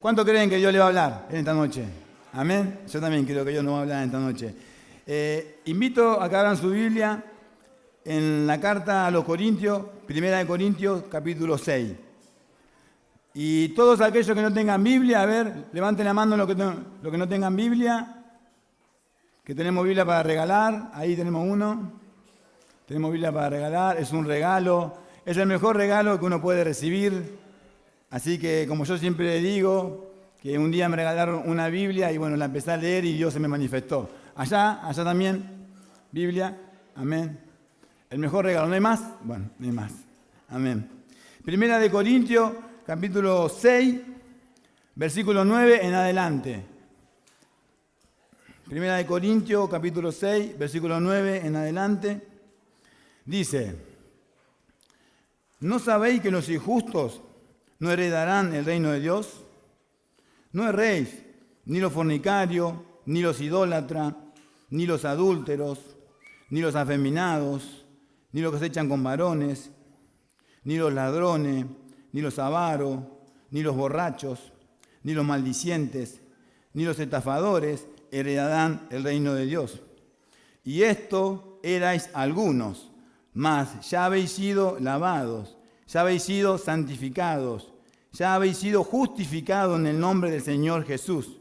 ¿Cuánto creen que Dios le va a hablar en esta noche? Amén. Yo también creo que Dios nos va a hablar en esta noche. Invito a que abran su Biblia en la carta a los Corintios, 1 Corintios, capítulo 6. Y todos aquellos que no tengan Biblia, a ver, levanten la mano los que no tengan Biblia, que tenemos Biblia para regalar. Ahí tenemos uno. Tenemos Biblia para regalar, es un regalo, es el mejor regalo que uno puede recibir. Así que, como yo siempre digo, que un día me regalaron una Biblia y bueno, la empecé a leer y Dios se me manifestó. Allá también, Biblia, amén. El mejor regalo, ¿no hay más? Bueno, no hay más, amén. 1 Corintios, capítulo 6, versículo 9 en adelante. 1 Corintios, capítulo 6, versículo 9 en adelante. Dice, ¿no sabéis que los injustos no heredarán el reino de Dios? No erréis, ni los fornicarios, ni los idólatras, ni los adúlteros, ni los afeminados, ni los que se echan con varones, ni los ladrones, ni los avaros, ni los borrachos, ni los maldicientes, ni los estafadores heredarán el reino de Dios. Y esto erais algunos, mas ya habéis sido lavados, ya habéis sido santificados, ya habéis sido justificados en el nombre del Señor Jesús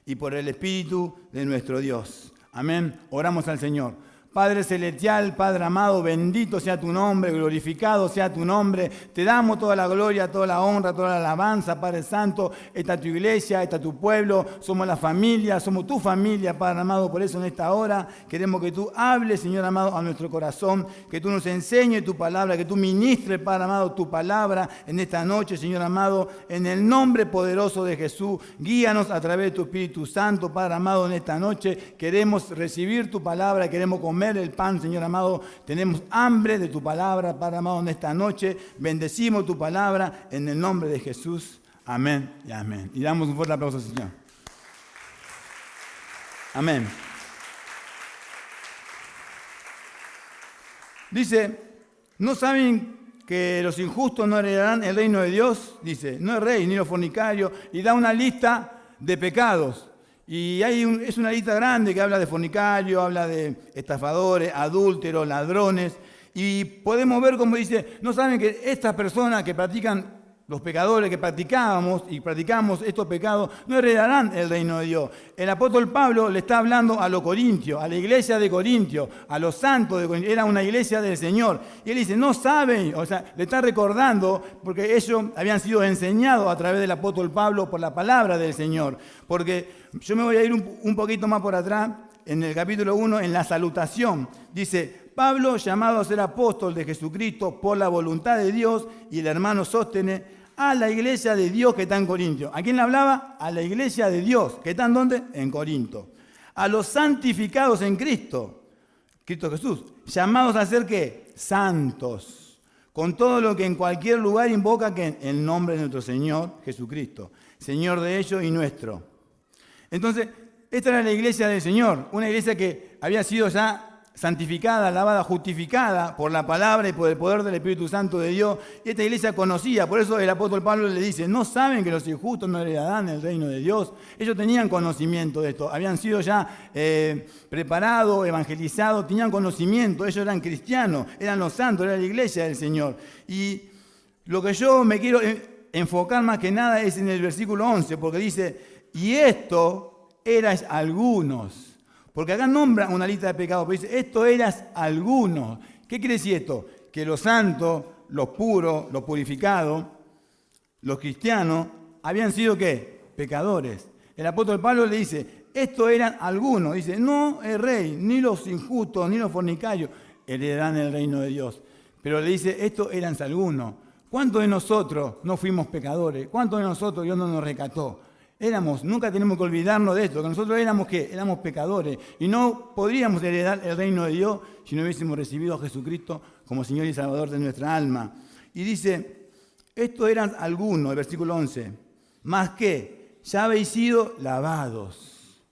y por el Espíritu de nuestro Dios. Amén. Oramos al Señor. Padre celestial, Padre amado, bendito sea tu nombre, glorificado sea tu nombre. Te damos toda la gloria, toda la honra, toda la alabanza, Padre Santo. Esta es tu iglesia, esta es tu pueblo, somos la familia, somos tu familia, Padre amado. Por eso en esta hora queremos que tú hables, Señor amado, a nuestro corazón, que tú nos enseñes tu palabra, que tú ministres, Padre amado, tu palabra en esta noche, Señor amado, en el nombre poderoso de Jesús. Guíanos a través de tu Espíritu Santo, Padre amado, en esta noche. Queremos recibir tu palabra, queremos comer el pan, Señor amado. Tenemos hambre de tu palabra, Padre amado, en esta noche. Bendecimos tu palabra en el nombre de Jesús. Amén y amén. Y damos un fuerte aplauso al Señor. Amén. Dice, ¿no saben que los injustos no heredarán el reino de Dios? Dice, no es rey ni los fornicarios. Y da una lista de pecados. Y es una lista grande que habla de fornicario, habla de estafadores, adúlteros, ladrones. Y podemos ver como dice, no saben que estas personas que practican, los pecadores que practicamos estos pecados, no heredarán el reino de Dios. El apóstol Pablo le está hablando a los corintios, a la iglesia de Corintios, a los santos de Corintios. Era una iglesia del Señor. Y él dice, no saben, o sea, le está recordando, porque ellos habían sido enseñados a través del apóstol Pablo por la palabra del Señor. Porque yo me voy a ir un poquito más por atrás, en el capítulo 1, en la salutación. Dice, Pablo, llamado a ser apóstol de Jesucristo por la voluntad de Dios, y el hermano Sóstenes, a la iglesia de Dios que está en Corinto. ¿A quién le hablaba? A la iglesia de Dios, que está en ¿dónde? En Corinto. A los santificados en Cristo, Cristo Jesús, llamados a ser ¿qué? Santos, con todo lo que en cualquier lugar invoca que el nombre de nuestro Señor Jesucristo, Señor de ellos y nuestro. Entonces, esta era la iglesia del Señor, una iglesia que había sido ya santificada, lavada, justificada por la palabra y por el poder del Espíritu Santo de Dios. Y esta iglesia conocía, por eso el apóstol Pablo le dice, ¿no saben que los injustos no heredarán el reino de Dios? Ellos tenían conocimiento de esto, habían sido ya preparados, evangelizados, tenían conocimiento, ellos eran cristianos, eran los santos, era la iglesia del Señor. Y lo que yo me quiero enfocar más que nada es en el versículo 11, porque dice, y esto erais algunos. Porque acá nombra una lista de pecados, pero dice, esto eras algunos. ¿Qué quiere decir esto? Que los santos, los puros, los purificados, los cristianos, habían sido ¿qué? Pecadores. El apóstol Pablo le dice, esto eran algunos. Dice, no el rey, ni los injustos, ni los fornicarios heredarán el reino de Dios. Pero le dice, estos eran algunos. ¿Cuántos de nosotros no fuimos pecadores? ¿Cuántos de nosotros Dios no nos rescató? Nunca tenemos que olvidarnos de esto, que nosotros éramos ¿qué? Éramos pecadores y no podríamos heredar el reino de Dios si no hubiésemos recibido a Jesucristo como Señor y Salvador de nuestra alma. Y dice, estos eran algunos, el versículo 11, más que ya habéis sido lavados,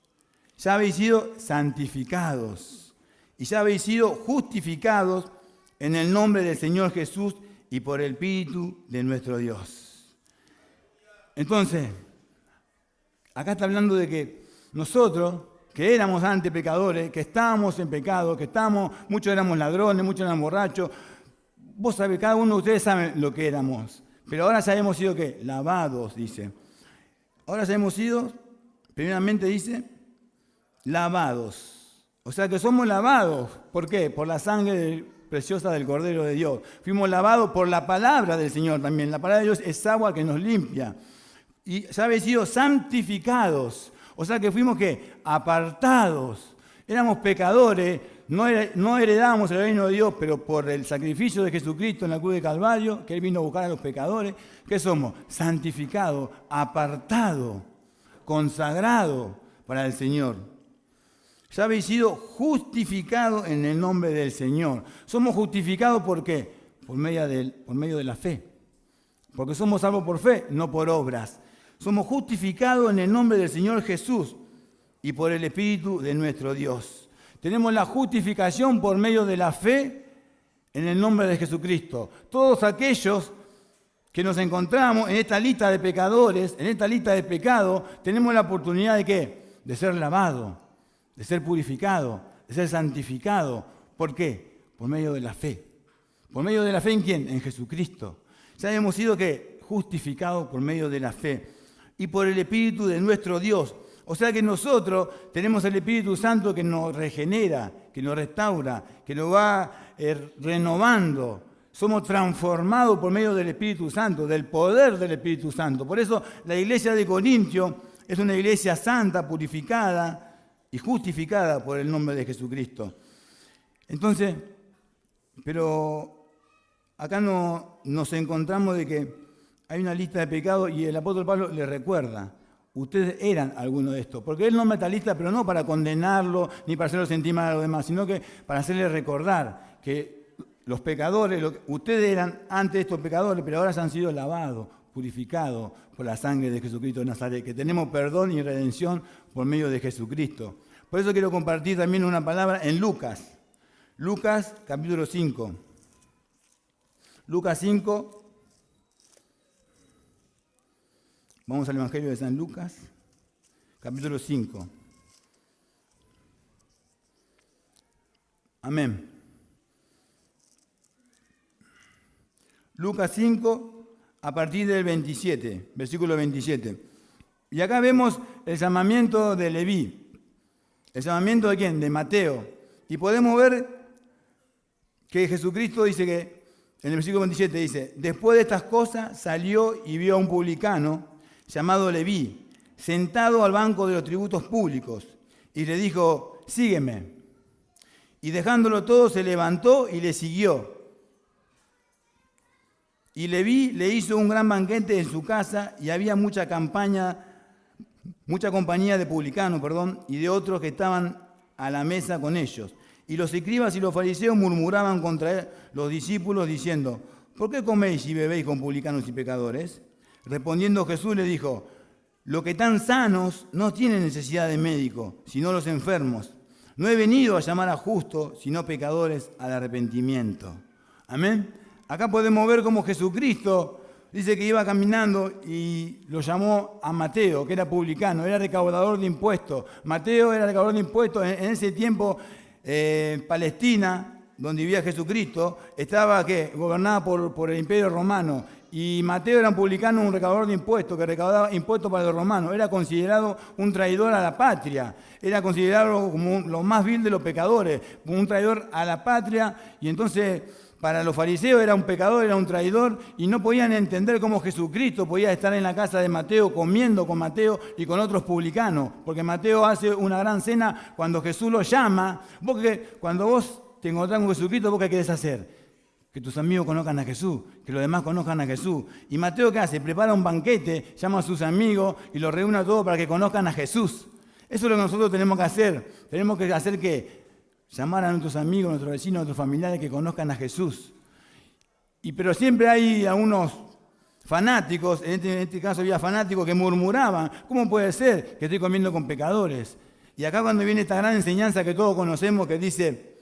ya habéis sido santificados y ya habéis sido justificados en el nombre del Señor Jesús y por el Espíritu de nuestro Dios. Entonces, acá está hablando de que nosotros, que éramos antes pecadores, que estábamos en pecado, muchos éramos ladrones, muchos eran borrachos. Vos sabés, cada uno de ustedes sabe lo que éramos. Pero ahora ya hemos sido, ¿qué? Lavados, dice. Ahora ya hemos sido, primeramente dice, lavados. O sea que somos lavados. ¿Por qué? Por la sangre preciosa del Cordero de Dios. Fuimos lavados por la palabra del Señor también. La palabra de Dios es agua que nos limpia. Y ya habéis sido santificados. O sea que fuimos, ¿qué? Apartados. Éramos pecadores, no heredábamos el reino de Dios, pero por el sacrificio de Jesucristo en la cruz de Calvario, que Él vino a buscar a los pecadores, ¿qué somos? Santificados, apartados, consagrados para el Señor. Ya habéis sido justificados en el nombre del Señor. Somos justificados ¿por qué? Por medio de la fe. Porque somos salvos por fe, no por obras. Somos justificados en el nombre del Señor Jesús y por el Espíritu de nuestro Dios. Tenemos la justificación por medio de la fe en el nombre de Jesucristo. Todos aquellos que nos encontramos en esta lista de pecadores, en esta lista de pecados, tenemos la oportunidad de ¿qué? De ser lavados, de ser purificados, de ser santificados. ¿Por qué? Por medio de la fe. ¿Por medio de la fe en quién? En Jesucristo. Ya hemos sido ¿qué? Justificados por medio de la fe y por el Espíritu de nuestro Dios. O sea que nosotros tenemos el Espíritu Santo que nos regenera, que nos restaura, que nos va renovando. Somos transformados por medio del Espíritu Santo, del poder del Espíritu Santo. Por eso la iglesia de Corintio es una iglesia santa, purificada y justificada por el nombre de Jesucristo. Entonces, pero acá nos encontramos de que hay una lista de pecados y el apóstol Pablo le recuerda, ustedes eran alguno de estos, porque él no mete lista, pero no para condenarlo ni para hacerlo sentir mal a los demás, sino que para hacerle recordar que los pecadores, ustedes eran antes estos pecadores, pero ahora se han sido lavados, purificados por la sangre de Jesucristo de Nazaret, que tenemos perdón y redención por medio de Jesucristo. Por eso quiero compartir también una palabra en Lucas. Lucas capítulo 5. Lucas 5. Vamos al Evangelio de San Lucas, capítulo 5. Amén. Lucas 5, a partir del 27, versículo 27. Y acá vemos el llamamiento de Leví. ¿El llamamiento de quién? De Mateo. Y podemos ver que Jesucristo dice que, en el versículo 27 dice, después de estas cosas salió y vio a un publicano llamado Leví, sentado al banco de los tributos públicos, y le dijo, sígueme. Y dejándolo todo, se levantó y le siguió. Y Leví le hizo un gran banquete en su casa, y había mucha compañía de publicanos, y de otros que estaban a la mesa con ellos. Y los escribas y los fariseos murmuraban contra los discípulos, diciendo, ¿por qué coméis y bebéis con publicanos y pecadores? Respondiendo Jesús le dijo, los que están sanos no tienen necesidad de médico, sino los enfermos. No he venido a llamar a justos, sino pecadores al arrepentimiento. Amén. Acá podemos ver cómo Jesucristo dice que iba caminando y lo llamó a Mateo, que era publicano, era recaudador de impuestos. Mateo era recaudador de impuestos. En ese tiempo, Palestina, donde vivía Jesucristo, estaba gobernada por el Imperio Romano. Y Mateo era un publicano, un recaudador de impuestos, que recaudaba impuestos para los romanos. Era considerado un traidor a la patria. Era considerado como lo más vil de los pecadores, como un traidor a la patria. Y entonces, para los fariseos era un pecador, era un traidor, y no podían entender cómo Jesucristo podía estar en la casa de Mateo, comiendo con Mateo y con otros publicanos. Porque Mateo hace una gran cena cuando Jesús lo llama. Cuando vos te encontrás con Jesucristo, ¿vos qué querés hacer? Que tus amigos conozcan a Jesús, que los demás conozcan a Jesús. Y Mateo, ¿qué hace? Prepara un banquete, llama a sus amigos y los reúne a todos para que conozcan a Jesús. Eso es lo que nosotros tenemos que hacer. Tenemos que hacer llamar a nuestros amigos, a nuestros vecinos, a nuestros familiares que conozcan a Jesús. Pero siempre hay algunos fanáticos, en este caso había fanáticos que murmuraban, ¿cómo puede ser que estoy comiendo con pecadores? Y acá cuando viene esta gran enseñanza que todos conocemos que dice,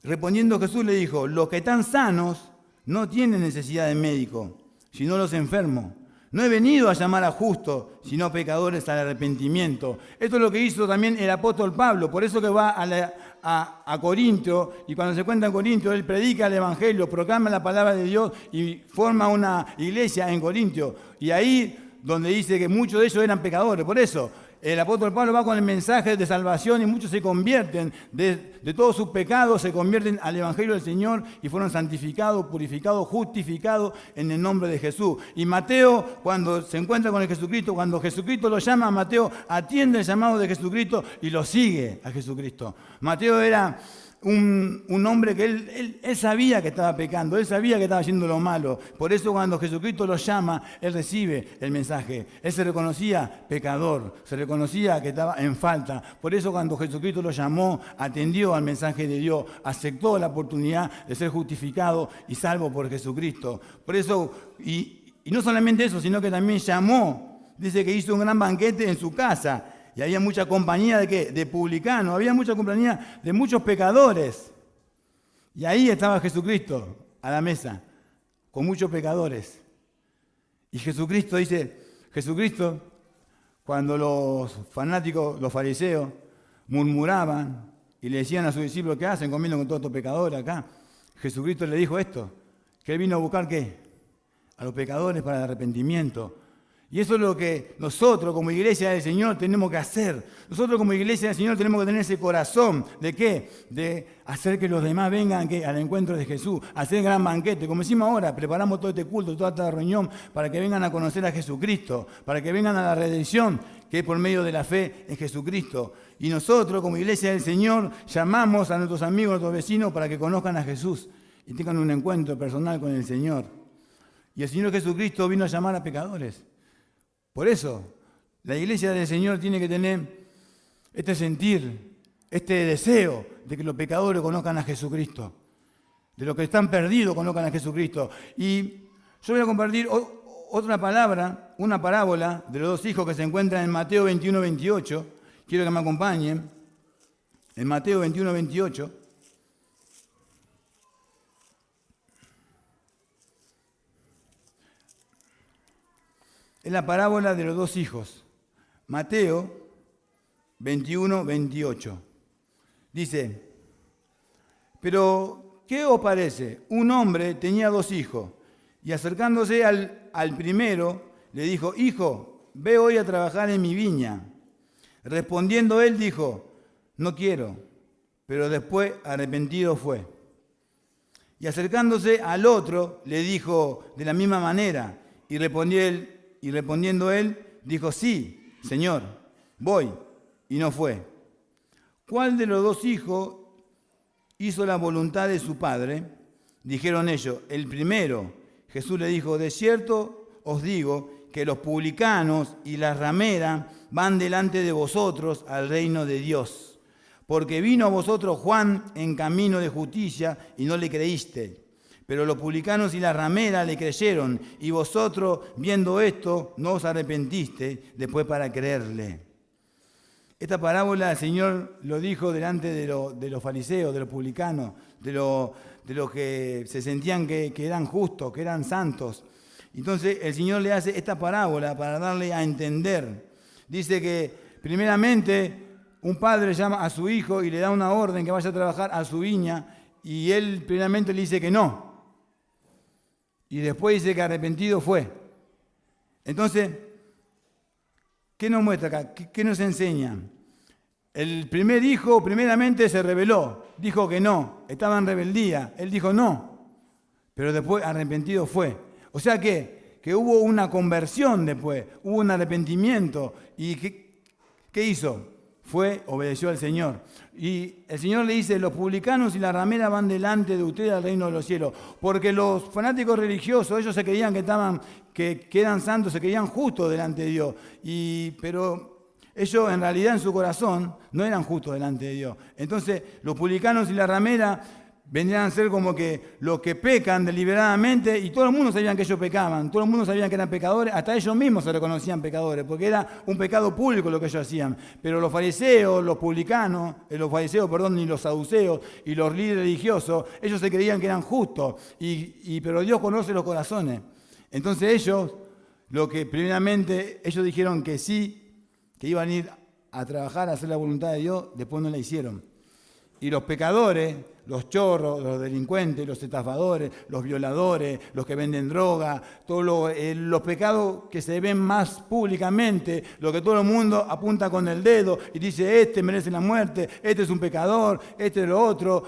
respondiendo Jesús le dijo, los que están sanos no tienen necesidad de médico, sino los enfermos. No he venido a llamar a justos, sino pecadores al arrepentimiento. Esto es lo que hizo también el apóstol Pablo. Por eso que va a Corintio, y cuando se encuentra en Corintio, él predica el Evangelio, proclama la palabra de Dios y forma una iglesia en Corintio. Y ahí donde dice que muchos de ellos eran pecadores. Por eso el apóstol Pablo va con el mensaje de salvación y muchos se convierten de todos sus pecados, se convierten al Evangelio del Señor y fueron santificados, purificados, justificados en el nombre de Jesús. Y Mateo, cuando se encuentra con el Jesucristo, cuando Jesucristo lo llama, Mateo atiende el llamado de Jesucristo y lo sigue a Jesucristo. Mateo era un hombre que él sabía que estaba pecando, él sabía que estaba haciendo lo malo. Por eso cuando Jesucristo lo llama, él recibe el mensaje. Él se reconocía pecador, se reconocía que estaba en falta. Por eso cuando Jesucristo lo llamó, atendió al mensaje de Dios, aceptó la oportunidad de ser justificado y salvo por Jesucristo. Por eso, y no solamente eso, sino que también llamó, dice que hizo un gran banquete en su casa. Y había mucha compañía de ¿qué? De publicanos, había mucha compañía de muchos pecadores. Y ahí estaba Jesucristo a la mesa, con muchos pecadores. Y Jesucristo dice, cuando los fanáticos, los fariseos, murmuraban y le decían a sus discípulos, ¿qué hacen comiendo con todos estos pecadores acá? Jesucristo le dijo esto, que él vino a buscar ¿qué? A los pecadores para el arrepentimiento. Y eso es lo que nosotros como iglesia del Señor tenemos que hacer. Nosotros como iglesia del Señor tenemos que tener ese corazón. ¿De qué? De hacer que los demás vengan ¿qué? Al encuentro de Jesús, hacer el gran banquete. Como decimos ahora, preparamos todo este culto, toda esta reunión para que vengan a conocer a Jesucristo, para que vengan a la redención que es por medio de la fe en Jesucristo. Y nosotros como iglesia del Señor llamamos a nuestros amigos, a nuestros vecinos para que conozcan a Jesús y tengan un encuentro personal con el Señor. Y el Señor Jesucristo vino a llamar a pecadores. Por eso, la iglesia del Señor tiene que tener este sentir, este deseo de que los pecadores conozcan a Jesucristo, de los que están perdidos conozcan a Jesucristo. Y yo voy a compartir otra palabra, una parábola de los dos hijos que se encuentran en Mateo 21, 28. Quiero que me acompañen. En Mateo 21, 28. Es la parábola de los dos hijos. Mateo 21, 28. Dice, pero ¿qué os parece? Un hombre tenía dos hijos y acercándose al primero le dijo, hijo, ve hoy a trabajar en mi viña. Respondiendo él dijo, no quiero, pero después arrepentido fue. Y acercándose al otro le dijo de la misma manera y respondiendo él, dijo, sí, Señor, voy, y no fue. ¿Cuál de los dos hijos hizo la voluntad de su padre? Dijeron ellos, el primero. Jesús le dijo, de cierto os digo que los publicanos y las rameras van delante de vosotros al reino de Dios. Porque vino a vosotros Juan en camino de justicia y no le creíste. Pero los publicanos y las rameras le creyeron, y vosotros, viendo esto, no os arrepentiste después para creerle. Esta parábola el Señor lo dijo delante de los fariseos, de los publicanos, de los que se sentían que eran justos, que eran santos. Entonces el Señor le hace esta parábola para darle a entender. Dice que primeramente un padre llama a su hijo y le da una orden que vaya a trabajar a su viña, y él primeramente le dice que no. Y después dice que arrepentido fue. Entonces, ¿qué nos muestra acá? ¿Qué nos enseña? El primer hijo primeramente se rebeló, dijo que no, estaba en rebeldía, él dijo no, pero después arrepentido fue. O sea que hubo una conversión después, hubo un arrepentimiento. ¿Y qué hizo? Obedeció al Señor. Y el Señor le dice, los publicanos y la ramera van delante de ustedes al reino de los cielos. Porque los fanáticos religiosos, ellos se creían que eran santos, se creían justos delante de Dios. Pero ellos en realidad en su corazón no eran justos delante de Dios. Entonces los publicanos y la ramera vendrían a ser como que los que pecan deliberadamente, y todo el mundo sabían que ellos pecaban, todo el mundo sabían que eran pecadores, hasta ellos mismos se reconocían pecadores, porque era un pecado público lo que ellos hacían. Pero los fariseos, los publicanos, y los saduceos y los líderes religiosos, ellos se creían que eran justos, pero Dios conoce los corazones. Entonces ellos lo que primeramente ellos dijeron que sí, que iban a ir a trabajar, a hacer la voluntad de Dios, después no la hicieron. Y los pecadores, los chorros, los delincuentes, los estafadores, los violadores, los que venden droga, todos los pecados que se ven más públicamente, lo que todo el mundo apunta con el dedo y dice, este merece la muerte, este es un pecador, este es lo otro.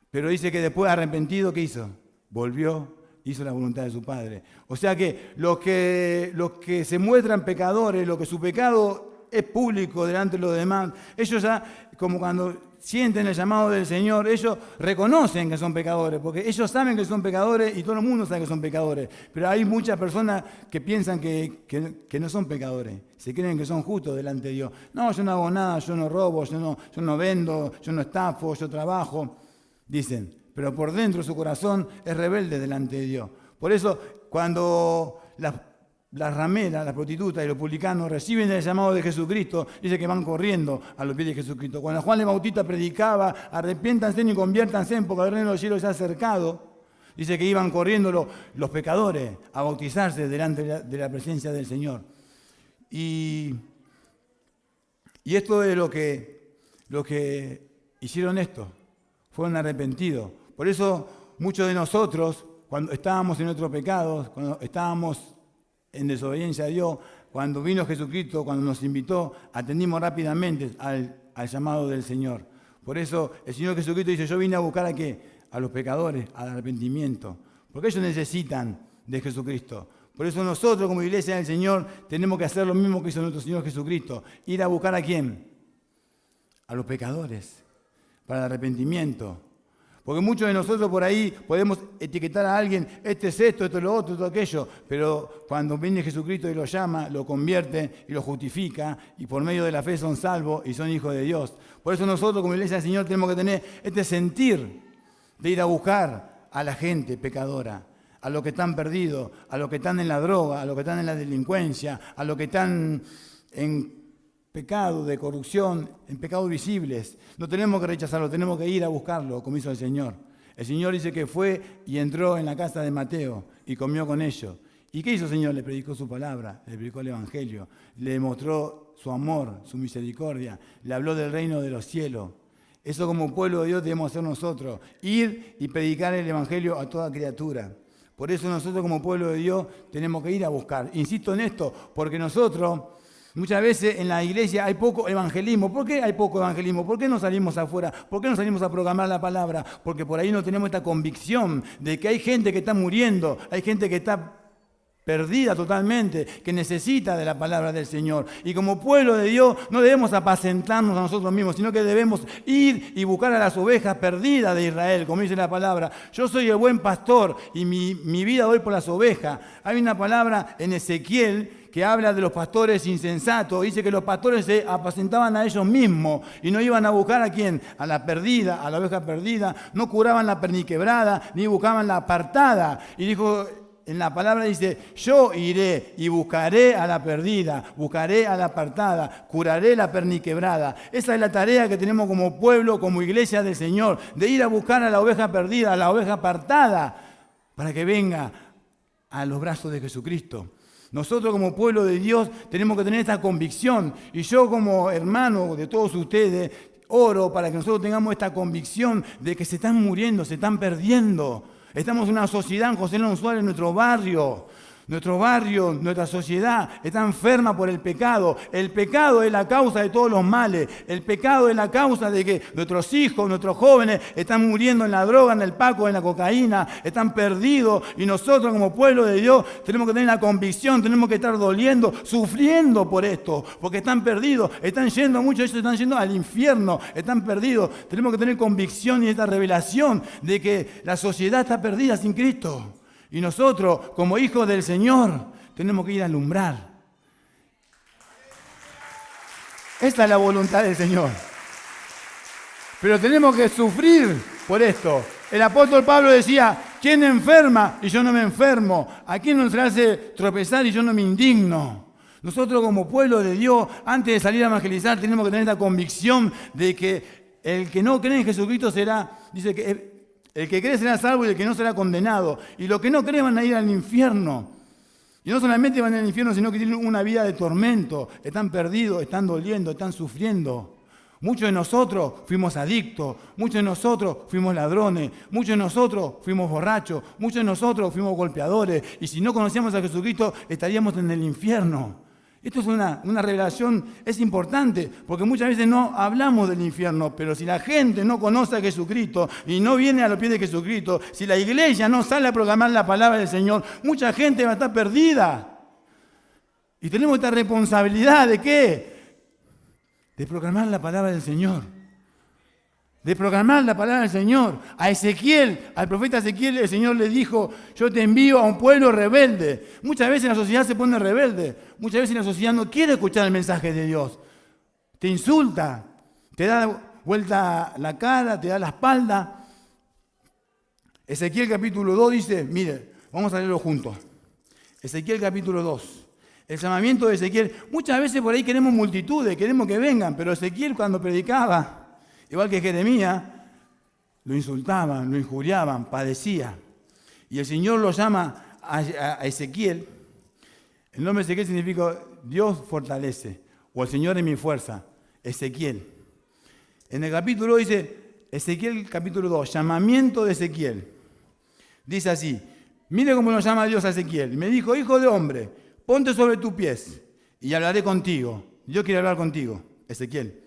Pero dice que después arrepentido, ¿qué hizo? Volvió, hizo la voluntad de su Padre. O sea que los que se muestran pecadores, lo que su pecado es público delante de los demás, ellos ya, como cuando sienten el llamado del Señor, ellos reconocen que son pecadores, porque ellos saben que son pecadores y todo el mundo sabe que son pecadores. Pero hay muchas personas que piensan que no son pecadores, se creen que son justos delante de Dios. No, yo no hago nada, yo no robo, yo no vendo, yo no estafo, yo trabajo, dicen. Pero por dentro su corazón es rebelde delante de Dios. Por eso, cuando las rameras, las prostitutas y los publicanos reciben el llamado de Jesucristo, dice que van corriendo a los pies de Jesucristo. Cuando Juan el Bautista predicaba, arrepiéntanse y conviértanse porque el reino de los cielos se ha acercado, dice que iban corriendo los pecadores a bautizarse delante de la presencia del Señor. Y esto es lo que hicieron esto, fueron arrepentidos. Por eso muchos de nosotros, cuando estábamos en nuestros pecados, cuando estábamos en desobediencia a Dios, cuando vino Jesucristo, cuando nos invitó, atendimos rápidamente al llamado del Señor. Por eso el Señor Jesucristo dice, yo vine a buscar ¿a qué? A los pecadores, al arrepentimiento, porque ellos necesitan de Jesucristo. Por eso nosotros como iglesia del Señor tenemos que hacer lo mismo que hizo nuestro Señor Jesucristo, ir a buscar ¿a quién? A los pecadores, para el arrepentimiento. Porque muchos de nosotros por ahí podemos etiquetar a alguien, este es esto es lo otro, todo aquello, pero cuando viene Jesucristo y lo llama, lo convierte y lo justifica, y por medio de la fe son salvos y son hijos de Dios. Por eso nosotros como iglesia del Señor tenemos que tener este sentir de ir a buscar a la gente pecadora, a los que están perdidos, a los que están en la droga, a los que están en la delincuencia, a los que están en pecado de corrupción, en pecados visibles. No tenemos que rechazarlo, tenemos que ir a buscarlo, como hizo el Señor. El Señor dice que fue y entró en la casa de Mateo y comió con ellos. ¿Y qué hizo el Señor? Le predicó su palabra, le predicó el Evangelio, le mostró su amor, su misericordia, le habló del reino de los cielos. Eso como pueblo de Dios debemos hacer nosotros, ir y predicar el Evangelio a toda criatura. Por eso nosotros como pueblo de Dios tenemos que ir a buscar. Insisto en esto, porque nosotros muchas veces en la iglesia hay poco evangelismo. ¿Por qué hay poco evangelismo? ¿Por qué no salimos afuera? ¿Por qué no salimos a proclamar la palabra? Porque por ahí no tenemos esta convicción de que hay gente que está muriendo, hay gente que está perdida totalmente, que necesita de la palabra del Señor. Y como pueblo de Dios no debemos apacentarnos a nosotros mismos, sino que debemos ir y buscar a las ovejas perdidas de Israel, como dice la palabra. Yo soy el buen pastor y mi vida doy por las ovejas. Hay una palabra en Ezequiel que habla de los pastores insensatos. Dice que los pastores se apacentaban a ellos mismos y no iban a buscar ¿a quién? A la perdida, a la oveja perdida. No curaban la perniquebrada, ni buscaban la apartada. Y dijo, en la palabra dice, yo iré y buscaré a la perdida, buscaré a la apartada, curaré la perniquebrada. Esa es la tarea que tenemos como pueblo, como iglesia del Señor, de ir a buscar a la oveja perdida, a la oveja apartada, para que venga a los brazos de Jesucristo. Nosotros como pueblo de Dios tenemos que tener esta convicción. Y yo como hermano de todos ustedes, oro para que nosotros tengamos esta convicción de que se están muriendo, se están perdiendo. Estamos en una sociedad, en José León Suárez, en nuestro barrio, nuestra sociedad está enferma por el pecado. El pecado es la causa de todos los males. El pecado es la causa de que nuestros hijos, nuestros jóvenes están muriendo en la droga, en el paco, en la cocaína, están perdidos. Y nosotros como pueblo de Dios tenemos que tener la convicción, tenemos que estar doliendo, sufriendo por esto, porque están perdidos, muchos de ellos están yendo al infierno, están perdidos. Tenemos que tener convicción y esta revelación de que la sociedad está perdida sin Cristo. Y nosotros, como hijos del Señor, tenemos que ir a alumbrar. Esta es la voluntad del Señor. Pero tenemos que sufrir por esto. El apóstol Pablo decía, ¿quién enferma y yo no me enfermo? ¿A quién no se le hace tropezar y yo no me indigno? Nosotros como pueblo de Dios, antes de salir a evangelizar, tenemos que tener esta convicción de que el que no cree en Jesucristo dice que el que cree será salvo y el que no será condenado. Y los que no creen van a ir al infierno. Y no solamente van al infierno, sino que tienen una vida de tormento. Están perdidos, están doliendo, están sufriendo. Muchos de nosotros fuimos adictos, muchos de nosotros fuimos ladrones, muchos de nosotros fuimos borrachos, muchos de nosotros fuimos golpeadores. Y si no conocíamos a Jesucristo, estaríamos en el infierno. Esto es una revelación, es importante, porque muchas veces no hablamos del infierno, pero si la gente no conoce a Jesucristo y no viene a los pies de Jesucristo, si la iglesia no sale a proclamar la palabra del Señor, mucha gente va a estar perdida. Y tenemos esta responsabilidad ¿de qué? De proclamar la palabra del Señor. De proclamar la palabra del Señor. A Ezequiel, al profeta Ezequiel, el Señor le dijo, yo te envío a un pueblo rebelde. Muchas veces la sociedad se pone rebelde. Muchas veces la sociedad no quiere escuchar el mensaje de Dios. Te insulta, te da vuelta la cara, te da la espalda. Ezequiel capítulo 2 dice, mire, vamos a leerlo juntos. Ezequiel capítulo 2. El llamamiento de Ezequiel, muchas veces por ahí queremos multitudes, queremos que vengan, pero Ezequiel cuando predicaba, igual que Jeremías, lo insultaban, lo injuriaban, padecía. Y el Señor lo llama a Ezequiel. El nombre de Ezequiel significa Dios fortalece, o el Señor es mi fuerza, Ezequiel. En el capítulo dice, Ezequiel capítulo 2, llamamiento de Ezequiel. Dice así, mire cómo lo llama Dios a Ezequiel. Me dijo, hijo de hombre, ponte sobre tus pies y hablaré contigo. Yo quiero hablar contigo, Ezequiel.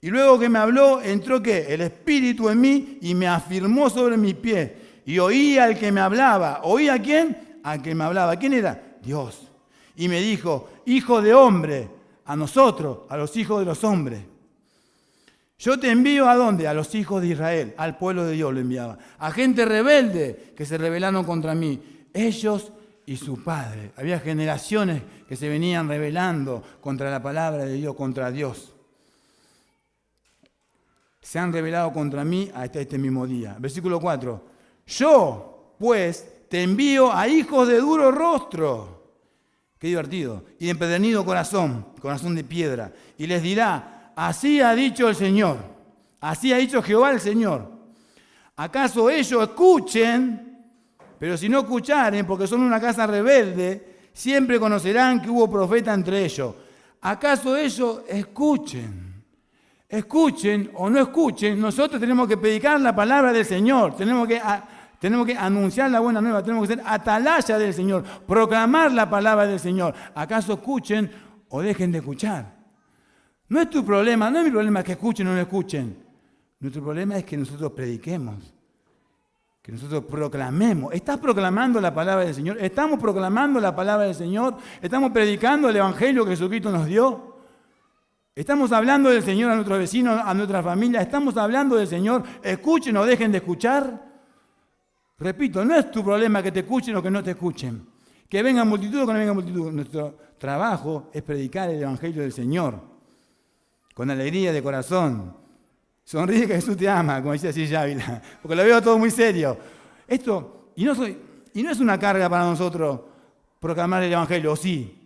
Y luego que me habló, entró ¿qué? El Espíritu en mí y me afirmó sobre mis pies. Y oí al que me hablaba. ¿Oí a quién? Al que me hablaba. ¿Quién era? Dios. Y me dijo, hijo de hombre, a nosotros, a los hijos de los hombres. Yo te envío ¿a dónde? A los hijos de Israel, al pueblo de Dios lo enviaba. A gente rebelde que se rebelaron contra mí. Ellos y su padre. Había generaciones que se venían rebelando contra la palabra de Dios, contra Dios. Se han rebelado contra mí hasta este mismo día. Versículo 4. Yo, pues, te envío a hijos de duro rostro. Qué divertido. Y de empedernido corazón, corazón de piedra. Y les dirá, así ha dicho el Señor. Así ha dicho Jehová el Señor. ¿Acaso ellos escuchen? Pero si no escucharen, porque son una casa rebelde, siempre conocerán que hubo profeta entre ellos. ¿Acaso ellos escuchen? Escuchen o no escuchen, nosotros tenemos que predicar la palabra del Señor. Tenemos que anunciar la buena nueva, tenemos que ser atalaya del Señor, proclamar la palabra del Señor. ¿Acaso escuchen o dejen de escuchar? No es tu problema, no es mi problema que escuchen o no escuchen. Nuestro problema es que nosotros prediquemos. Que nosotros proclamemos. ¿Estás proclamando la palabra del Señor? ¿Estamos proclamando la palabra del Señor? ¿Estamos predicando el Evangelio que Jesucristo nos dio? ¿Estamos hablando del Señor a nuestros vecinos, a nuestra familia? ¿Estamos hablando del Señor? ¿Escuchen o dejen de escuchar? Repito, no es tu problema que te escuchen o que no te escuchen. Que vengan multitud o que no vengan multitud. Nuestro trabajo es predicar el Evangelio del Señor. Con alegría de corazón. Sonríe que Jesús te ama, como decía Silvia Ávila, porque lo veo todo muy serio. Esto, y no es una carga para nosotros proclamar el Evangelio, sí,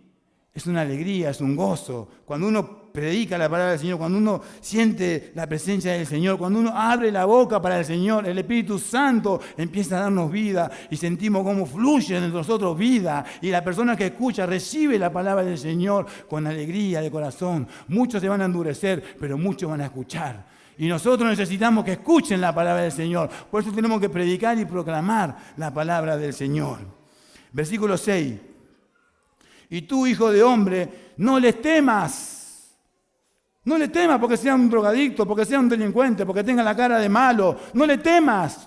es una alegría, es un gozo. Cuando uno predica la palabra del Señor, cuando uno siente la presencia del Señor, cuando uno abre la boca para el Señor, el Espíritu Santo empieza a darnos vida y sentimos cómo fluye en nosotros vida. Y la persona que escucha recibe la palabra del Señor con alegría de corazón. Muchos se van a endurecer, pero muchos van a escuchar. Y nosotros necesitamos que escuchen la palabra del Señor. Por eso tenemos que predicar y proclamar la palabra del Señor. Versículo 6. Y tú, hijo de hombre, no les temas. No le temas porque sea un drogadicto, porque sea un delincuente, porque tenga la cara de malo. No le temas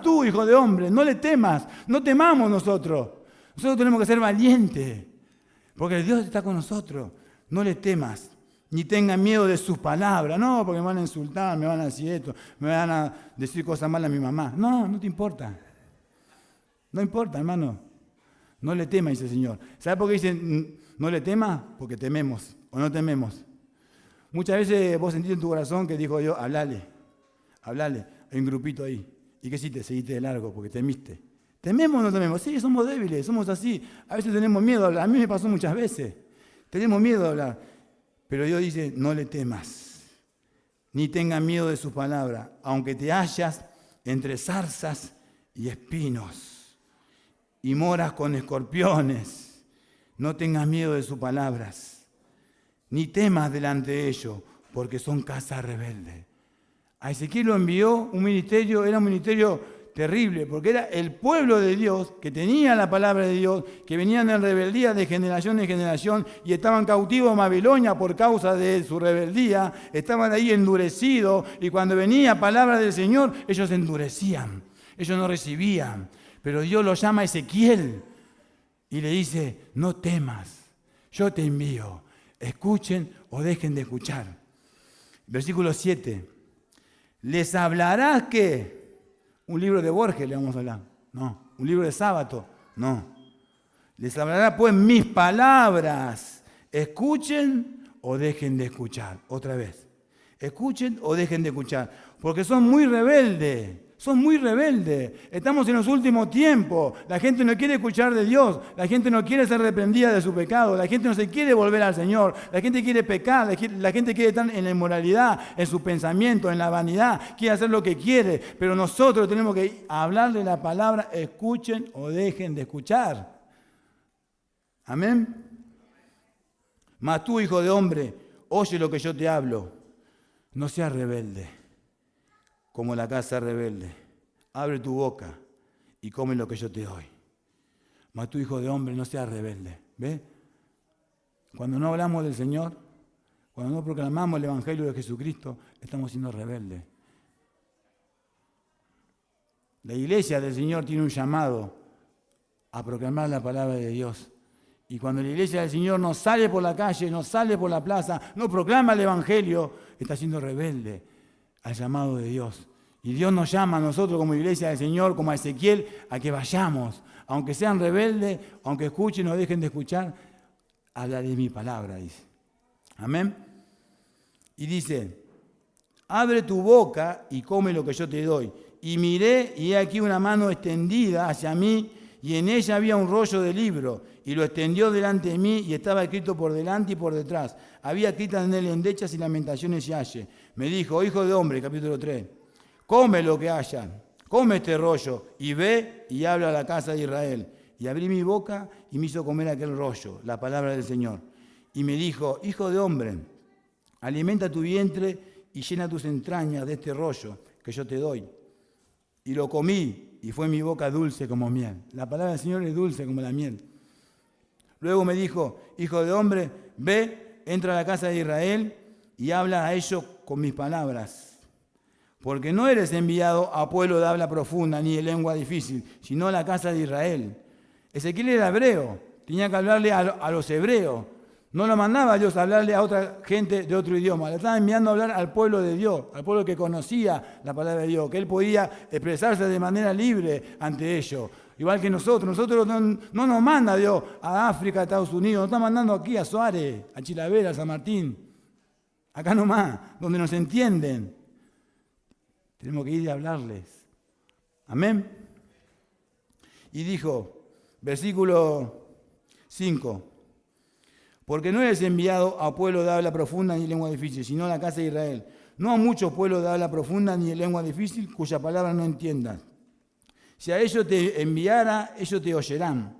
tú, hijo de hombre, no le temas. No temamos nosotros. Nosotros tenemos que ser valientes, porque Dios está con nosotros. No le temas. Ni tengan miedo de sus palabras. No, porque me van a insultar, me van a decir esto, me van a decir cosas malas a mi mamá. No, no te importa. No importa, hermano. No le temas, dice el Señor. ¿Sabe por qué dice no le temas? Porque tememos o no tememos. Muchas veces vos sentís en tu corazón que dijo Dios, hablale. Hay un grupito ahí. ¿Y qué hiciste? Seguiste de largo porque temiste. ¿Tememos o no tememos? Sí, somos débiles, somos así. A veces tenemos miedo a hablar. A mí me pasó muchas veces. Tenemos miedo a hablar. Pero Dios dice, no le temas, ni tengas miedo de sus palabras, aunque te hallas entre zarzas y espinos, y moras con escorpiones, No tengas miedo de sus palabras, ni temas delante de ellos, porque son casa rebelde. A Ezequiel lo envió un ministerio, era un ministerio terrible, porque era el pueblo de Dios que tenía la palabra de Dios, que venían en rebeldía de generación en generación y estaban cautivos en Babilonia por causa de su rebeldía, estaban ahí endurecidos y cuando venía palabra del Señor, ellos se endurecían, ellos no recibían. Pero Dios lo llama a Ezequiel y le dice, no temas, yo te envío, escuchen o dejen de escuchar. Versículo 7, les hablarás que... Un libro de Borges le vamos a hablar. No. Un libro de Sábato. No. Les hablará pues mis palabras. Escuchen o dejen de escuchar. Otra vez. Escuchen o dejen de escuchar. Porque son muy rebeldes. Son muy rebeldes. Estamos en los últimos tiempos. La gente no quiere escuchar de Dios. La gente no quiere ser arrepentida de su pecado. La gente no se quiere volver al Señor. La gente quiere pecar. La gente quiere estar en la inmoralidad, en su pensamiento, en la vanidad. Quiere hacer lo que quiere. Pero nosotros tenemos que hablarle la palabra. Escuchen o dejen de escuchar. Amén. Mas tú, hijo de hombre, oye lo que yo te hablo. No seas rebelde como la casa rebelde. Abre tu boca y come lo que yo te doy. Mas tú, hijo de hombre, no seas rebelde. ¿Ves? Cuando no hablamos del Señor, cuando no proclamamos el Evangelio de Jesucristo, estamos siendo rebeldes. La iglesia del Señor tiene un llamado a proclamar la palabra de Dios. Y cuando la iglesia del Señor no sale por la calle, no sale por la plaza, no proclama el Evangelio, está siendo rebelde al llamado de Dios. Y Dios nos llama a nosotros como iglesia del Señor, como a Ezequiel, a que vayamos. Aunque sean rebeldes, aunque escuchen o dejen de escuchar, hablaré de mi palabra, dice. Amén. Y dice, abre tu boca y come lo que yo te doy. Y miré, y he aquí una mano extendida hacia mí, y en ella había un rollo de libro, y lo extendió delante de mí, y estaba escrito por delante y por detrás. Había escritas en él endechas y lamentaciones y aye. Me dijo, hijo de hombre, capítulo 3, come lo que haya, come este rollo, y ve y habla a la casa de Israel. Y abrí mi boca y me hizo comer aquel rollo, la palabra del Señor. Y me dijo, hijo de hombre, alimenta tu vientre y llena tus entrañas de este rollo que yo te doy. Y lo comí, y fue mi boca dulce como miel. La palabra del Señor es dulce como la miel. Luego me dijo, hijo de hombre, ve, entra a la casa de Israel y habla a ellos con mis palabras. Porque no eres enviado a pueblo de habla profunda ni de lengua difícil, sino a la casa de Israel. Ezequiel era hebreo, tenía que hablarle a los hebreos. No lo mandaba a Dios a hablarle a otra gente de otro idioma. Le estaba enviando a hablar al pueblo de Dios, al pueblo que conocía la palabra de Dios, que él podía expresarse de manera libre ante ellos. Igual que nosotros no nos manda Dios a África, a Estados Unidos, nos está mandando aquí a Suárez, a Chilavera, a San Martín. Acá nomás, donde nos entienden. Tenemos que ir a hablarles. Amén. Y dijo, versículo 5. Porque no eres enviado a pueblo de habla profunda ni lengua difícil, sino a la casa de Israel. No a muchos pueblos de habla profunda ni de lengua difícil, cuya palabra no entiendas. Si a ellos te enviara, ellos te oirán.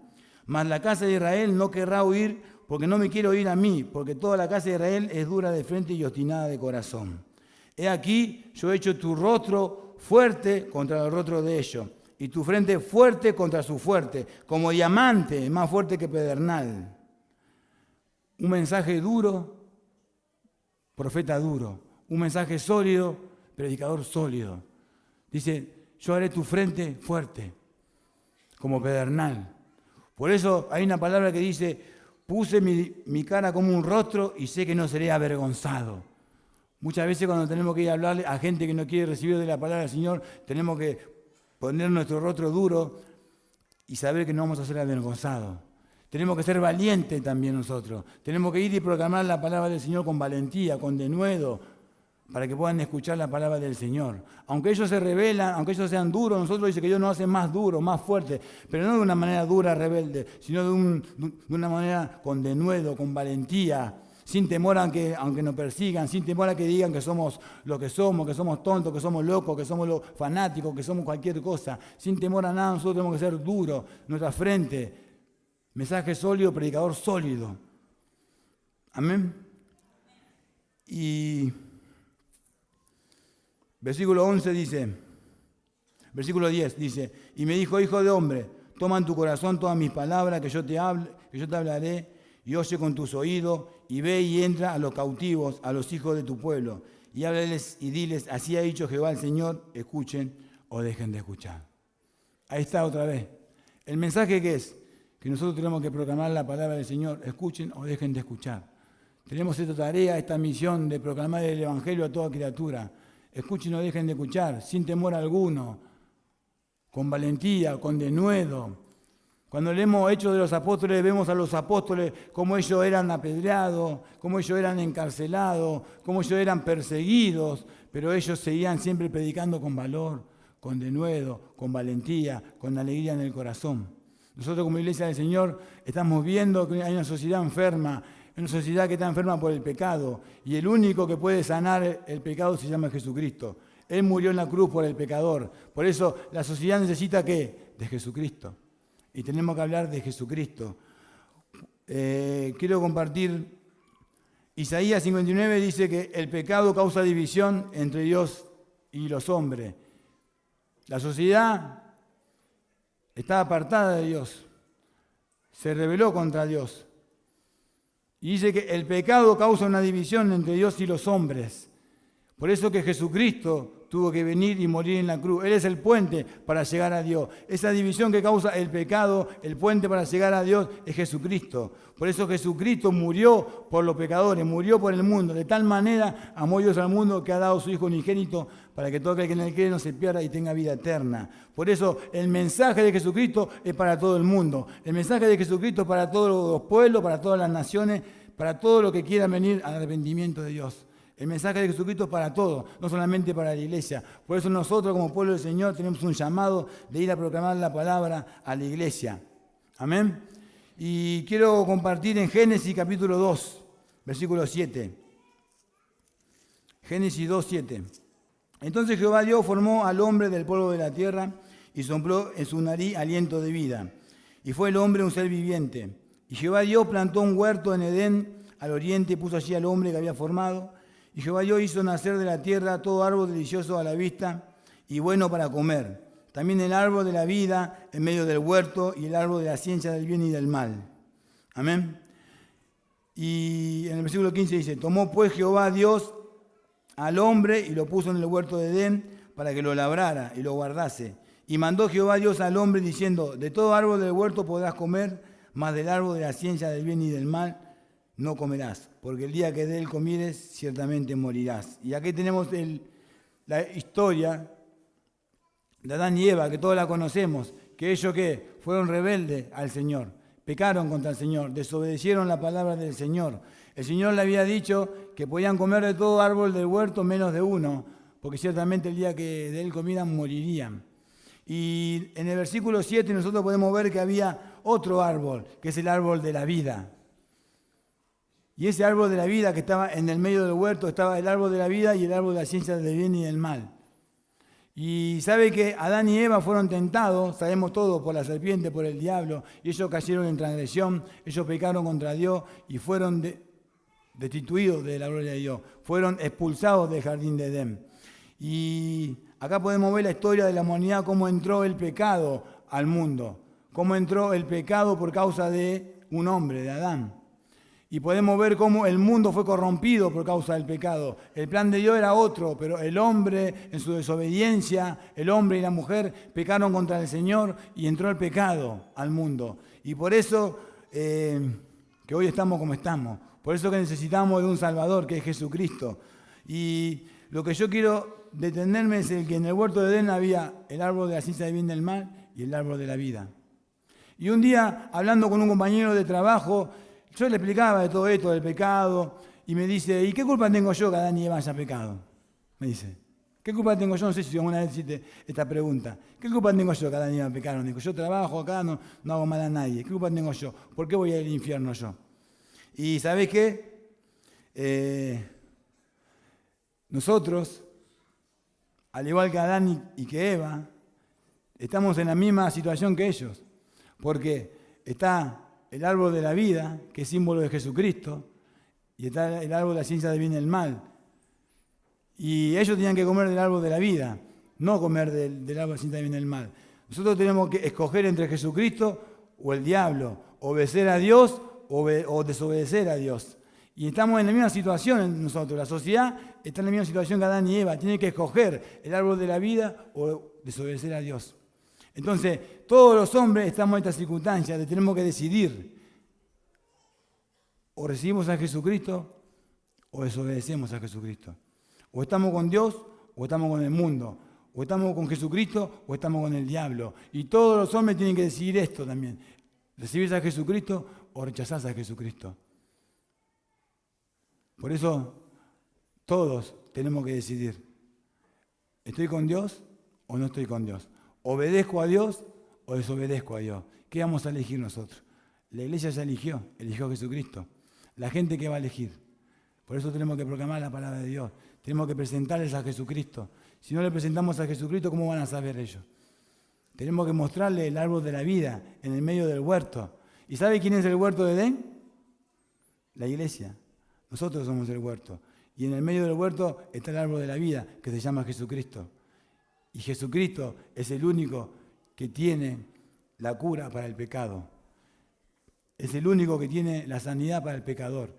Mas la casa de Israel no querrá oír, porque no me quiere oír a mí, porque toda la casa de Israel es dura de frente y obstinada de corazón. He aquí, yo he hecho tu rostro fuerte contra el rostro de ellos, y tu frente fuerte contra su fuerte, como diamante, más fuerte que pedernal. Un mensaje duro, profeta duro. Un mensaje sólido, predicador sólido. Dice, yo haré tu frente fuerte, como pedernal. Por eso hay una palabra que dice, puse mi cara como un rostro y sé que no seré avergonzado. Muchas veces cuando tenemos que ir a hablarle a gente que no quiere recibir de la palabra del Señor, tenemos que poner nuestro rostro duro y saber que no vamos a ser avergonzados. Tenemos que ser valientes también nosotros. Tenemos que ir y proclamar la palabra del Señor con valentía, con denuedo, para que puedan escuchar la palabra del Señor. Aunque ellos se rebelan, aunque ellos sean duros, nosotros dice que Dios nos hace más duros, más fuertes, pero no de una manera dura, rebelde, sino de una manera con denuedo, con valentía, sin temor a que, aunque nos persigan, sin temor a que digan que somos lo que somos tontos, que somos locos, que somos los fanáticos, que somos cualquier cosa. Sin temor a nada, nosotros tenemos que ser duros, nuestra frente Mensaje sólido, predicador sólido. Amén. Y versículo 11 dice, versículo 10 dice, y me dijo, hijo de hombre, toma en tu corazón todas mis palabras que yo te hablaré, y oye con tus oídos, y ve y entra a los cautivos, a los hijos de tu pueblo, y háblales y diles, así ha dicho Jehová el Señor, escuchen o dejen de escuchar. Ahí está otra vez. ¿El mensaje qué es? Que nosotros tenemos que proclamar la palabra del Señor, escuchen o dejen de escuchar. Tenemos esta tarea, esta misión de proclamar el Evangelio a toda criatura. Escuchen o dejen de escuchar, sin temor alguno, con valentía, con denuedo. Cuando leemos Hechos de los Apóstoles, vemos a los apóstoles cómo ellos eran apedreados, cómo ellos eran encarcelados, cómo ellos eran perseguidos, pero ellos seguían siempre predicando con valor, con denuedo, con valentía, con alegría en el corazón. Nosotros como Iglesia del Señor estamos viendo que hay una sociedad enferma, una sociedad que está enferma por el pecado, y el único que puede sanar el pecado se llama Jesucristo. Él murió en la cruz por el pecador. Por eso la sociedad necesita ¿qué? De Jesucristo. Y tenemos que hablar de Jesucristo. Quiero compartir, Isaías 59 dice que el pecado causa división entre Dios y los hombres. La sociedad está apartada de Dios, se rebeló contra Dios. Y dice que el pecado causa una división entre Dios y los hombres. Por eso que Jesucristo tuvo que venir y morir en la cruz. Él es el puente para llegar a Dios. Esa división que causa el pecado, el puente para llegar a Dios, es Jesucristo. Por eso Jesucristo murió por los pecadores, murió por el mundo. De tal manera amó Dios al mundo que ha dado a su Hijo unigénito para que todo aquel que en él cree no se pierda y tenga vida eterna. Por eso el mensaje de Jesucristo es para todo el mundo. El mensaje de Jesucristo es para todos los pueblos, para todas las naciones, para todo lo que quiera venir al arrepentimiento de Dios. El mensaje de Jesucristo es para todos, no solamente para la iglesia. Por eso nosotros como pueblo del Señor tenemos un llamado de ir a proclamar la palabra a la iglesia. Amén. Y quiero compartir en Génesis capítulo 2, versículo 7. Génesis 2, 7. Entonces Jehová Dios formó al hombre del polvo de la tierra y sopló en su nariz aliento de vida. Y fue el hombre un ser viviente. Y Jehová Dios plantó un huerto en Edén al oriente y puso allí al hombre que había formado. Y Jehová Dios hizo nacer de la tierra todo árbol delicioso a la vista y bueno para comer. También el árbol de la vida en medio del huerto y el árbol de la ciencia del bien y del mal. Amén. Y en el versículo 15 dice, tomó pues Jehová Dios al hombre y lo puso en el huerto de Edén para que lo labrara y lo guardase. Y mandó Jehová Dios al hombre diciendo, de todo árbol del huerto podrás comer, mas del árbol de la ciencia del bien y del mal no comerás, porque el día que de él comieres, ciertamente morirás. Y aquí tenemos la historia de Adán y Eva, que todos la conocemos, que ellos ¿qué? Fueron rebeldes al Señor, pecaron contra el Señor, desobedecieron la palabra del Señor. El Señor le había dicho que podían comer de todo árbol del huerto menos de uno, porque ciertamente el día que de él comieran, morirían. Y en el versículo 7 nosotros podemos ver que había otro árbol, que es el árbol de la vida. Y ese árbol de la vida que estaba en el medio del huerto, estaba el árbol de la vida y el árbol de la ciencia del bien y del mal. Y sabe que Adán y Eva fueron tentados, sabemos todo, por la serpiente, por el diablo, y ellos cayeron en transgresión, ellos pecaron contra Dios y fueron destituidos de la gloria de Dios, fueron expulsados del jardín de Edén. Y acá podemos ver la historia de la humanidad, cómo entró el pecado al mundo, cómo entró el pecado por causa de un hombre, de Adán. Y podemos ver cómo el mundo fue corrompido por causa del pecado. El plan de Dios era otro, pero el hombre, en su desobediencia, el hombre y la mujer pecaron contra el Señor y entró el pecado al mundo. Y por eso que hoy estamos como estamos. Por eso que necesitamos de un Salvador, que es Jesucristo. Y lo que yo quiero detenerme es el que en el huerto de Edén había el árbol de la ciencia del bien y del mal y el árbol de la vida. Y un día, hablando con un compañero de trabajo, yo le explicaba de todo esto, del pecado, y me dice, ¿y qué culpa tengo yo que Adán y Eva hayan pecado? Me dice, ¿qué culpa tengo yo? No sé si alguna vez hiciste esta pregunta. ¿Qué culpa tengo yo que Adán y Eva pecaron? Digo, yo trabajo acá, no hago mal a nadie. ¿Qué culpa tengo yo? ¿Por qué voy a ir al infierno yo? Y ¿sabés qué? Nosotros, al igual que Adán y que Eva, estamos en la misma situación que ellos. Porque está el árbol de la vida, que es símbolo de Jesucristo, y está el árbol de la ciencia del bien y el mal. Y ellos tenían que comer del árbol de la vida, no comer del árbol de la ciencia del bien y el mal. Nosotros tenemos que escoger entre Jesucristo o el diablo, obedecer a Dios o desobedecer a Dios. Y estamos en la misma situación nosotros. La sociedad está en la misma situación que Adán y Eva. Tienen que escoger el árbol de la vida o desobedecer a Dios. Entonces, todos los hombres estamos en esta circunstancia de tenemos que decidir. O recibimos a Jesucristo o desobedecemos a Jesucristo. O estamos con Dios o estamos con el mundo. O estamos con Jesucristo o estamos con el diablo. Y todos los hombres tienen que decidir esto también. ¿Recibís a Jesucristo o rechazás a Jesucristo? Por eso todos tenemos que decidir. ¿Estoy con Dios o no estoy con Dios? ¿Obedezco a Dios o desobedezco a Dios? ¿Qué vamos a elegir nosotros? La iglesia ya eligió a Jesucristo. La gente que va a elegir. Por eso tenemos que proclamar la palabra de Dios. Tenemos que presentarles a Jesucristo. Si no le presentamos a Jesucristo, ¿cómo van a saber ellos? Tenemos que mostrarle el árbol de la vida en el medio del huerto. ¿Y sabe quién es el huerto de Edén? La iglesia. Nosotros somos el huerto. Y en el medio del huerto está el árbol de la vida, que se llama Jesucristo. Y Jesucristo es el único que tiene la cura para el pecado. Es el único que tiene la sanidad para el pecador.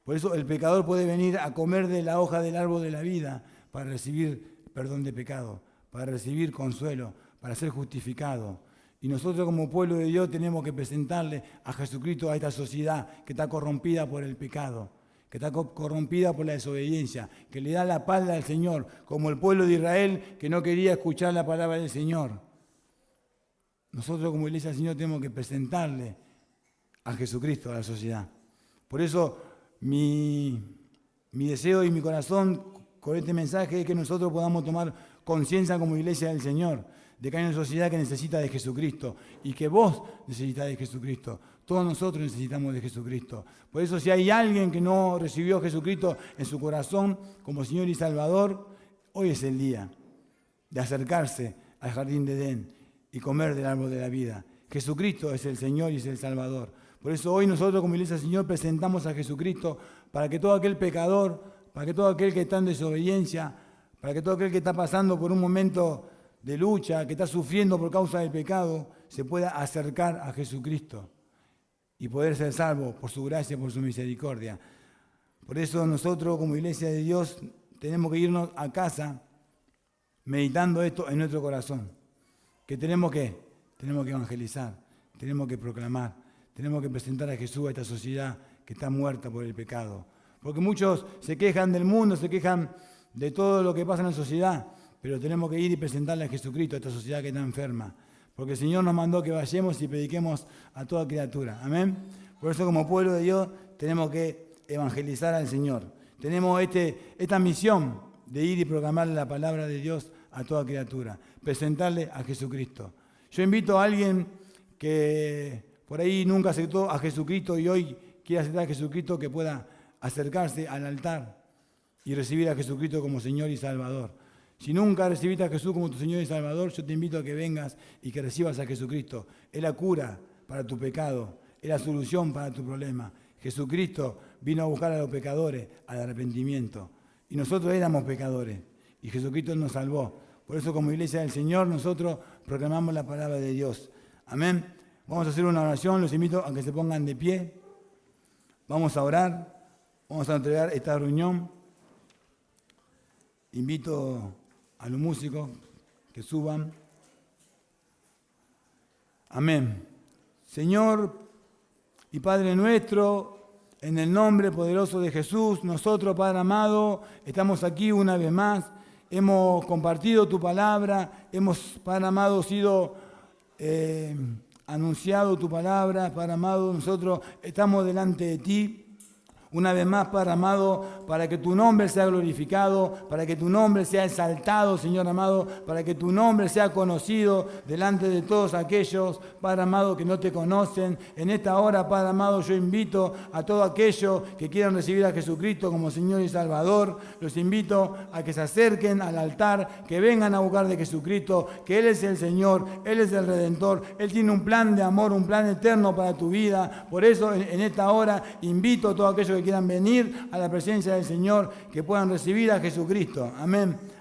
Por eso el pecador puede venir a comer de la hoja del árbol de la vida para recibir perdón de pecado, para recibir consuelo, para ser justificado. Y nosotros como pueblo de Dios tenemos que presentarle a Jesucristo a esta sociedad que está corrompida por el pecado, que está corrompida por la desobediencia, que le da la espalda al Señor, como el pueblo de Israel que no quería escuchar la palabra del Señor. Nosotros como iglesia del Señor tenemos que presentarle a Jesucristo a la sociedad. Por eso mi deseo y mi corazón con este mensaje es que nosotros podamos tomar conciencia como iglesia del Señor, de que hay una sociedad que necesita de Jesucristo y que vos necesitas de Jesucristo. Todos nosotros necesitamos de Jesucristo. Por eso si hay alguien que no recibió a Jesucristo en su corazón como Señor y Salvador, hoy es el día de acercarse al jardín de Edén y comer del árbol de la vida. Jesucristo es el Señor y es el Salvador. Por eso hoy nosotros como iglesia del Señor presentamos a Jesucristo para que todo aquel pecador, para que todo aquel que está en desobediencia, para que todo aquel que está pasando por un momento de lucha, que está sufriendo por causa del pecado, se pueda acercar a Jesucristo y poder ser salvo por su gracia, por su misericordia. Por eso nosotros como iglesia de Dios tenemos que irnos a casa meditando esto en nuestro corazón. Que tenemos que evangelizar, tenemos que proclamar, tenemos que presentar a Jesús a esta sociedad que está muerta por el pecado. Porque muchos se quejan del mundo, se quejan de todo lo que pasa en la sociedad, pero tenemos que ir y presentarle a Jesucristo a esta sociedad que está enferma. Porque el Señor nos mandó que vayamos y prediquemos a toda criatura. Amén. Por eso como pueblo de Dios tenemos que evangelizar al Señor. Tenemos esta misión de ir y proclamarle la palabra de Dios a toda criatura. Presentarle a Jesucristo. Yo invito a alguien que por ahí nunca aceptó a Jesucristo y hoy quiere aceptar a Jesucristo, que pueda acercarse al altar y recibir a Jesucristo como Señor y Salvador. Si nunca recibiste a Jesús como tu Señor y Salvador, yo te invito a que vengas y que recibas a Jesucristo. Es la cura para tu pecado, es la solución para tu problema. Jesucristo vino a buscar a los pecadores al arrepentimiento. Y nosotros éramos pecadores y Jesucristo nos salvó. Por eso como iglesia del Señor nosotros proclamamos la palabra de Dios. Amén. Vamos a hacer una oración, los invito a que se pongan de pie. Vamos a orar, vamos a entregar esta reunión. Invito a los músicos que suban. Amén. Señor y Padre nuestro, en el nombre poderoso de Jesús, nosotros, Padre amado, estamos aquí una vez más. Hemos compartido tu palabra, hemos, Padre amado, sido anunciado tu palabra. Padre amado, nosotros estamos delante de ti. Una vez más, Padre amado, para que tu nombre sea glorificado, para que tu nombre sea exaltado, Señor amado, para que tu nombre sea conocido delante de todos aquellos, Padre amado, que no te conocen. En esta hora, Padre amado, yo invito a todos aquellos que quieran recibir a Jesucristo como Señor y Salvador, los invito a que se acerquen al altar, que vengan a buscar de Jesucristo, que Él es el Señor, Él es el Redentor, Él tiene un plan de amor, un plan eterno para tu vida. Por eso, en esta hora, invito a todos aquellos que quieran venir a la presencia del Señor, que puedan recibir a Jesucristo. Amén.